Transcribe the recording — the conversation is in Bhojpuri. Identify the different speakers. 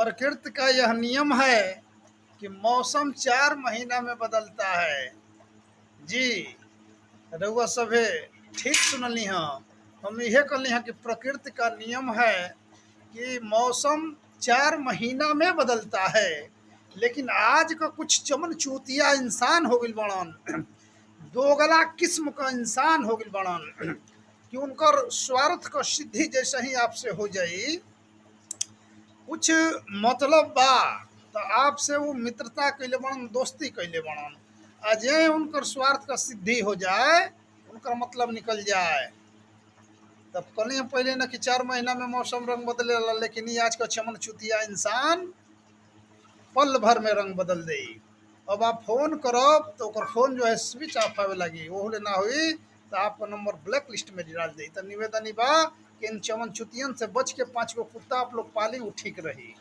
Speaker 1: प्रकृति का यह नियम है कि मौसम 4 महीना में बदलता है। जी, रउआ सभे ठीक सुनली हाँ। हम इहे कहली हाँ कि प्रकृति का नियम है कि मौसम 4 महीना में बदलता है। लेकिन आज का कुछ चमन चूतिया इंसान हो गइल बड़न, दोगला किस्म का इंसान हो गइल बड़न कि उनकर स्वार्थ का सिद्धि जैसे ही आपसे हो जाई, कुछ मतलब बा तो आपसे वो मित्रता कैले बड़न, दोस्ती कैले बड़न, अजय उनकर स्वार्थ का सिद्धि हो जाए, उनका मतलब निकल जाए। तब कहली हम पहले ना कि 4 महीना में मौसम रंग बदले, लेकिन ये आज का चमन चुतिया इंसान पल भर में रंग बदल दे। अब आप फोन करब तो ओकर फोन जो है स्विच ऑफ आवे लगी, वो ना हुई तो आपका नंबर ब्लैक लिस्ट में डाल दी। तो निवेदन बा कि इन चमन चुतियन से बच के 5 गो कुत्ता आप लोग पाली, वो ठीक रही।